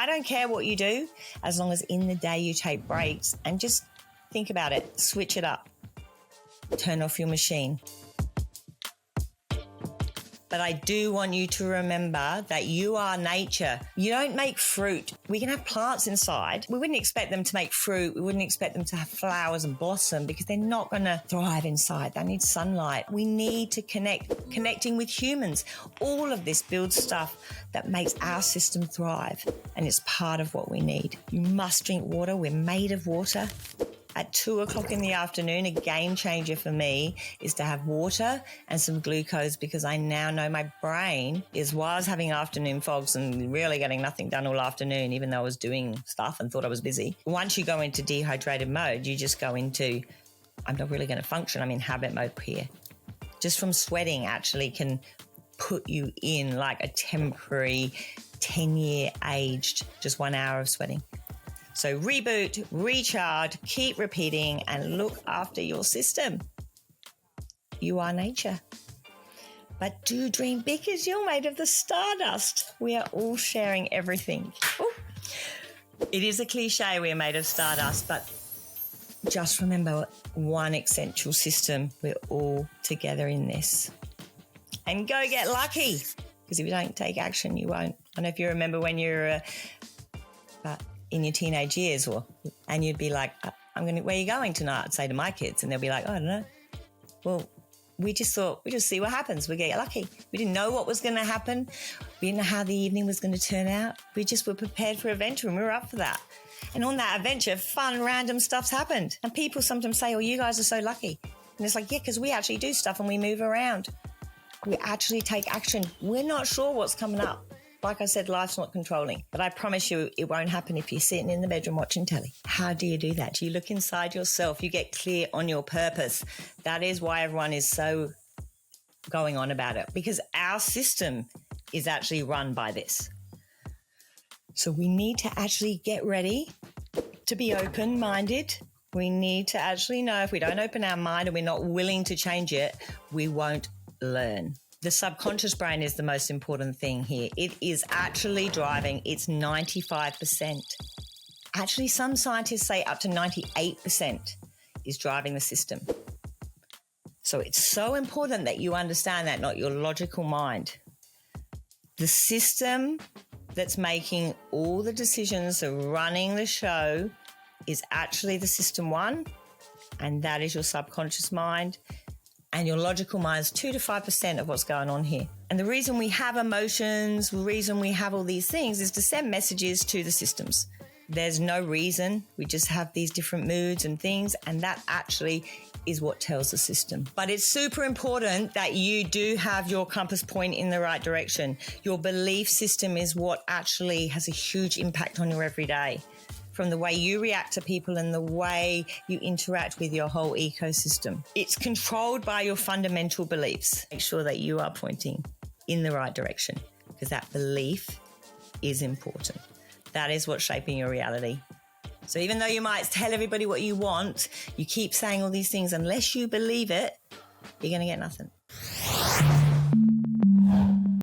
I don't care what you do, as long as in the day you take breaks and just think about it. Switch it up. Turn off your machine. But I do want you to remember that you are nature. You don't make fruit. We can have plants inside. We wouldn't expect them to make fruit. We wouldn't expect them to have flowers and blossom because they're not going to thrive inside. They need sunlight. We need to connecting with humans. All of this builds stuff that makes our system thrive, and it's part of what we need. You must drink water. We're made of water. At 2:00 in the afternoon, a game changer for me is to have water and some glucose, because I now know my brain is, while I was having afternoon fogs and really getting nothing done all afternoon, even though I was doing stuff and thought I was busy. Once you go into dehydrated mode, you just go into, I'm not really going to function. I'm in habit mode here. Just from sweating actually can put you in like a temporary 10-year aged, just 1 hour of sweating. So reboot, recharge, keep repeating, and look after your system. You are nature. But do dream big, because you're made of the stardust. We are all sharing everything. Ooh. It is a cliche, we're made of stardust, but just remember, one essential system. We're all together in this. And go get lucky, because if you don't take action, you won't. I don't know if you remember when you're in your teenage years, and you'd be like, where are you going tonight? I'd say to my kids, and they'll be like, oh, I don't know. Well, we just thought, we just see what happens. We get lucky. We didn't know what was going to happen. We didn't know how the evening was going to turn out. We just were prepared for adventure, and we were up for that. And on that adventure, fun, random stuff's happened. And people sometimes say, oh, you guys are so lucky. And it's like, yeah, because we actually do stuff and we move around. We actually take action. We're not sure what's coming up. Like I said, life's not controlling, but I promise you it won't happen if you're sitting in the bedroom watching telly. How do you do that? Do you look inside yourself? You get clear on your purpose. That is why everyone is so going on about it, because our system is actually run by this. So we need to actually get ready to be open-minded. We need to actually know if we don't open our mind and we're not willing to change it, we won't learn. The subconscious brain is the most important thing here. It is actually driving, it's 95%. Actually, some scientists say up to 98% is driving the system. So it's so important that you understand that, not your logical mind. The system that's making all the decisions, running the show, is actually the system one, and that is your subconscious mind. And your logical mind is 2 to 5% of what's going on here. And the reason we have emotions, the reason we have all these things is to send messages to the systems. There's no reason. We just have these different moods and things, and that actually is what tells the system. But it's super important that you do have your compass point in the right direction. Your belief system is what actually has a huge impact on your everyday, from the way you react to people and the way you interact with your whole ecosystem. It's controlled by your fundamental beliefs. Make sure that you are pointing in the right direction, because that belief is important. That is what's shaping your reality. So even though you might tell everybody what you want, you keep saying all these things, unless you believe it, you're going to get nothing.